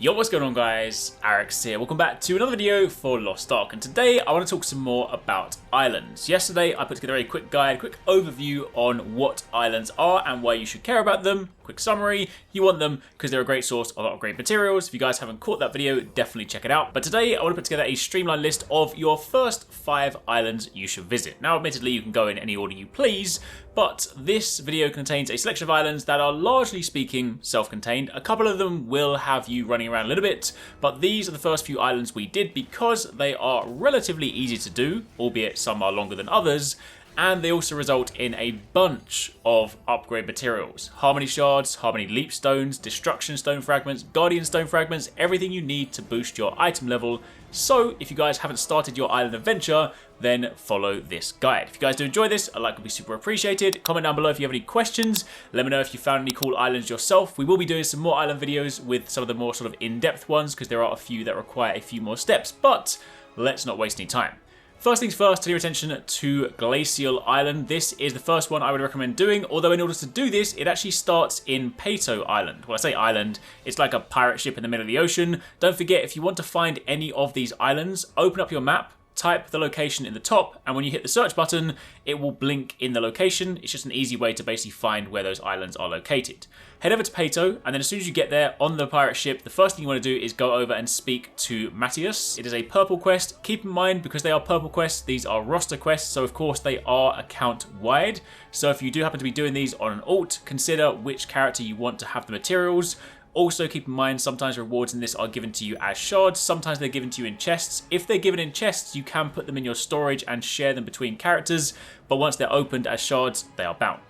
Yo, what's going on guys? HyperX here. Welcome back to another video for Lost Ark, and today I want to talk some more about islands. Yesterday I put together a quick guide, quick overview on what islands are and why you should care about them. Quick summary, you want them because they're a great source of upgrade materials. If you guys haven't caught that video, definitely check it out. But today I want to put together a streamlined list of your first 5 islands you should visit. Now admittedly you can go in any order you please, but this video contains a selection of islands that are largely speaking self-contained. A couple of them will have you running around a little bit, but these are the first few islands we did because they are relatively easy to do, albeit some are longer than others, and they also result in a bunch of upgrade materials. Harmony shards, harmony leap stones, destruction stone fragments, guardian stone fragments, everything you need to boost your item level. So if you guys haven't started your island adventure, then follow this guide. If you guys do enjoy this, a like would be super appreciated. Comment down below if you have any questions. Let me know if you found any cool islands yourself. We will be doing some more island videos with some of the more sort of in-depth ones because there are a few that require a few more steps, but let's not waste any time. First things first, turn your attention to Glacial Island. This is the first one I would recommend doing, although in order to do this, it actually starts in Pato Island. Well, I say island, it's like a pirate ship in the middle of the ocean. Don't forget, if you want to find any of these islands, open up your map, type the location in the top, and when you hit the search button, it will blink in the location. It's just an easy way to basically find where those islands are located. Head over to Pato, and then as soon as you get there on the pirate ship, the first thing you want to do is go over and speak to Matthias. It is a purple quest. Keep in mind, because they are purple quests, these are roster quests, so of course they are account wide. So if you do happen to be doing these on an alt, consider which character you want to have the materials. Also keep in mind, sometimes rewards in this are given to you as shards, sometimes they're given to you in chests. If they're given in chests, you can put them in your storage and share them between characters, but once they're opened as shards, they are bound.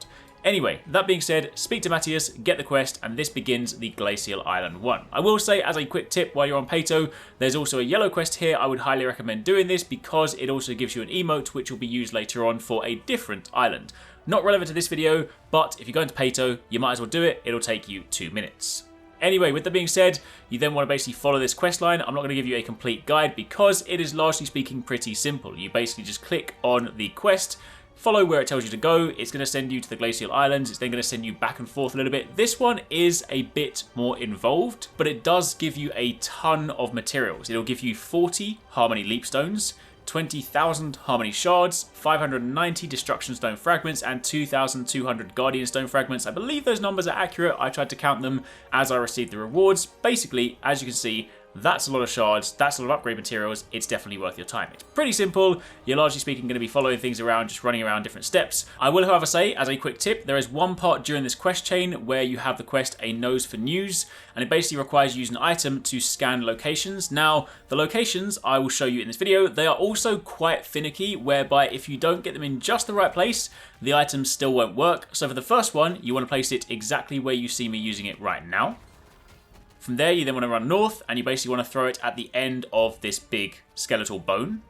Anyway, that being said, speak to Matthias, get the quest, and this begins the Glacial Island 1. I will say, as a quick tip while you're on Pato, there's also a yellow quest here. I would highly recommend doing this because it also gives you an emote which will be used later on for a different island. Not relevant to this video, but if you go into Pato, you might as well do it. It'll take you 2 minutes. Anyway, with that being said, you then want to basically follow this quest line. I'm not going to give you a complete guide because it is largely speaking pretty simple. You basically just click on the quest, follow where it tells you to go. It's going to send you to the Glacial Islands. It's then going to send you back and forth a little bit. This one is a bit more involved, but it does give you a ton of materials. It'll give you 40 harmony leap stones, 20,000 harmony shards, 590 destruction stone fragments, and 2,200 guardian stone fragments. I believe those numbers are accurate. I tried to count them as I received the rewards. Basically, as you can see, that's a lot of shards, that's a lot of upgrade materials. It's definitely worth your time. It's pretty simple. You're largely speaking going to be following things around, just running around different steps. I will, however, say, as a quick tip, there is one part during this quest chain where you have the quest A Nose for News, and it basically requires you to use an item to scan locations. Now, the locations I will show you in this video, they are also quite finicky, whereby if you don't get them in just the right place, the items still won't work. So for the first one, you want to place it exactly where you see me using it right now. From there, you then want to run north, and you basically want to throw it at the end of this big skeletal bone.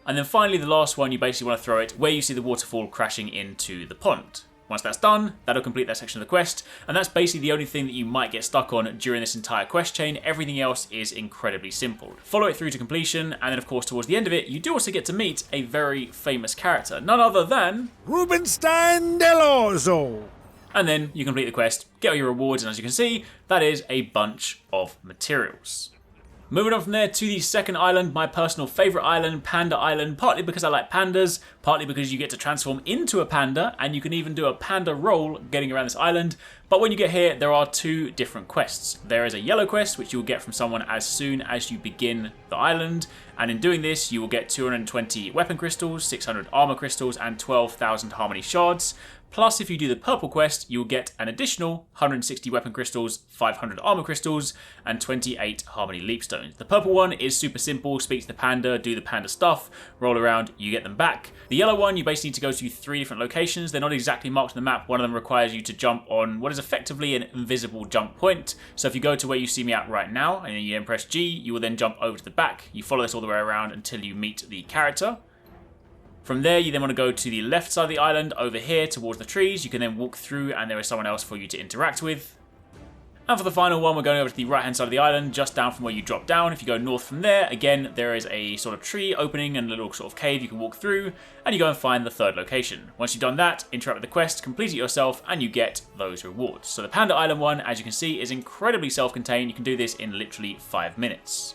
And then finally, the last one, you basically want to throw it where you see the waterfall crashing into the pond. Once that's done, that'll complete that section of the quest, and that's basically the only thing that you might get stuck on during this entire quest chain. Everything else is incredibly simple. Follow it through to completion, and then of course towards the end of it, you do also get to meet a very famous character, none other than Rubinstein Delorzo. And then you complete the quest, get all your rewards, and as you can see, that is a bunch of materials. Moving on from there to the second island, my personal favourite island, Panda Island, partly because I like pandas, partly because you get to transform into a panda, and you can even do a panda roll getting around this island. But when you get here, there are 2 different quests. There is a yellow quest, which you will get from someone as soon as you begin the island, and in doing this, you will get 220 weapon crystals, 600 armor crystals, and 12,000 harmony shards. Plus, if you do the purple quest, you will get an additional 160 weapon crystals, 500 armor crystals, and 28 harmony leap stones. The purple one is super simple. Speak to the panda, do the panda stuff, roll around, you get them back. The yellow one, you basically need to go to 3 different locations. They're not exactly marked on the map. One of them requires you to jump on what is effectively an invisible jump point. So if you go to where you see me at right now, and then you then press G, you will then jump over to the back. You follow this all the way around until you meet the character. From there, you then want to go to the left side of the island over here towards the trees. You can then walk through and there is someone else for you to interact with. And for the final one, we're going over to the right-hand side of the island, just down from where you drop down. If you go north from there, again, there is a sort of tree opening and a little sort of cave you can walk through, and you go and find the third location. Once you've done that, interact with the quest, complete it yourself, and you get those rewards. So the Panda Island one, as you can see, is incredibly self-contained. You can do this in literally 5 minutes.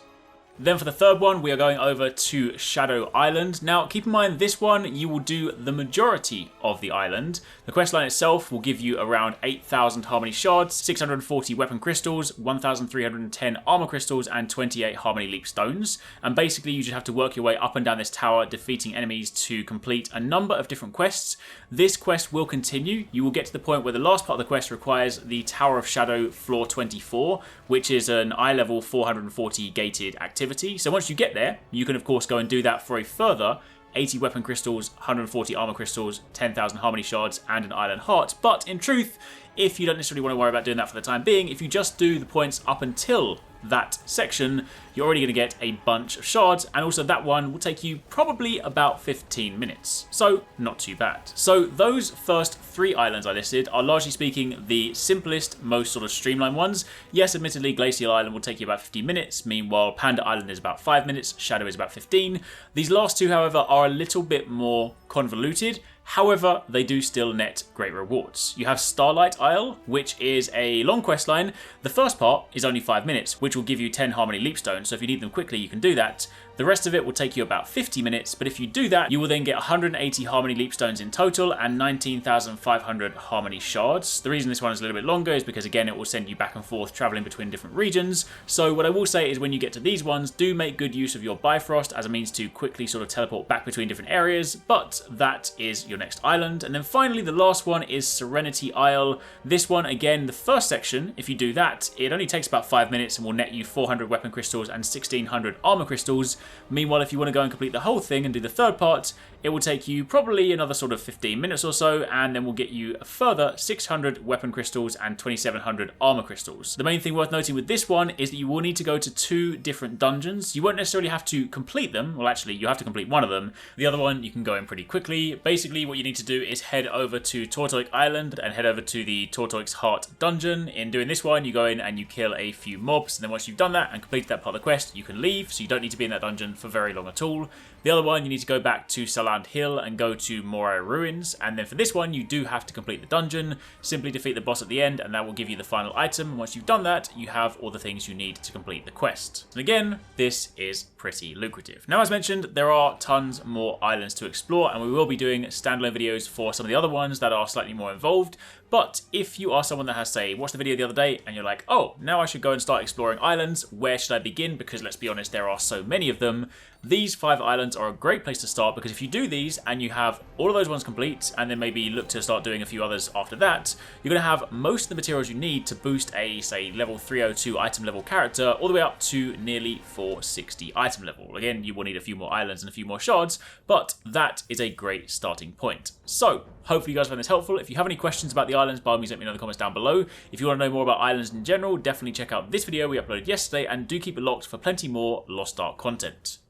Then for the third one, we are going over to Shadow Island. Now, keep in mind, this one, you will do the majority of the island. The questline itself will give you around 8,000 Harmony Shards, 640 Weapon Crystals, 1,310 Armor Crystals, and 28 Harmony Leap Stones. And basically, you just have to work your way up and down this tower, defeating enemies to complete a number of different quests. This quest will continue. You will get to the point where the last part of the quest requires the Tower of Shadow Floor 24, which is an eye level 440 gated activity. So once you get there, you can of course go and do that for a further 80 Weapon Crystals, 140 Armor Crystals, 10,000 Harmony Shards, and an Island Heart. But in truth, if you don't necessarily want to worry about doing that for the time being, if you just do the points up until that section, you're already going to get a bunch of shards, and also that one will take you probably about 15 minutes. So, not too bad. So, those first 3 islands I listed are largely speaking the simplest, most sort of streamlined ones. Yes, admittedly, Glacier Island will take you about 15 minutes, meanwhile Panda Island is about 5 minutes, Shadow is about 15. These last 2, however, are a little bit more convoluted. However, they do still net great rewards. You have Starlight Isle, which is a long quest line. The first part is only 5 minutes, which will give you 10 Harmony Leap Stones, so if you need them quickly, you can do that. The rest of it will take you about 50 minutes, but if you do that, you will then get 180 Harmony Leap Stones in total and 19,500 Harmony Shards. The reason this one is a little bit longer is because, again, it will send you back and forth traveling between different regions. So what I will say is when you get to these ones, do make good use of your Bifrost as a means to quickly sort of teleport back between different areas, but that is your next island. And then finally, the last one is Serenity Isle. This one, again, the first section, if you do that, it only takes about 5 minutes and will net you 400 Weapon Crystals and 1,600 Armor Crystals. Meanwhile, if you want to go and complete the whole thing and do the third part, it will take you probably another sort of 15 minutes or so, and then will get you a further 600 Weapon Crystals and 2,700 Armor Crystals. The main thing worth noting with this one is that you will need to go to 2 different dungeons. You won't necessarily have to complete them. Well, actually, you have to complete one of them. The other one you can go in pretty quickly. Basically, what you need to do is head over to Tortoise Island and head over to the Tortoise Heart dungeon. In doing this one, you go in and you kill a few mobs, and then once you've done that and completed that part of the quest, you can leave, so you don't need to be in that dungeon for very long at all. The other one, you need to go back to Saland Hill and go to Moray Ruins, and then for this one, you do have to complete the dungeon. Simply defeat the boss at the end, and that will give you the final item. And once you've done that, you have all the things you need to complete the quest. And again, this is pretty lucrative. Now, as mentioned, there are tons more islands to explore, and we will be doing standalone videos for some of the other ones that are slightly more involved. But if you are someone that has, say, watched the video the other day and you're like, oh, now I should go and start exploring islands, where should I begin? Because let's be honest, there are so many of them. These 5 islands are a great place to start, because if you do these and you have all of those ones complete and then maybe look to start doing a few others after that, you're going to have most of the materials you need to boost a, say, level 302 item level character all the way up to nearly 460 item level. Again, you will need a few more islands and a few more shards, but that is a great starting point. So, hopefully you guys found this helpful. If you have any questions about the islands, by all means let me know in the comments down below. If you want to know more about islands in general, definitely check out this video we uploaded yesterday, and do keep it locked for plenty more Lost Ark content.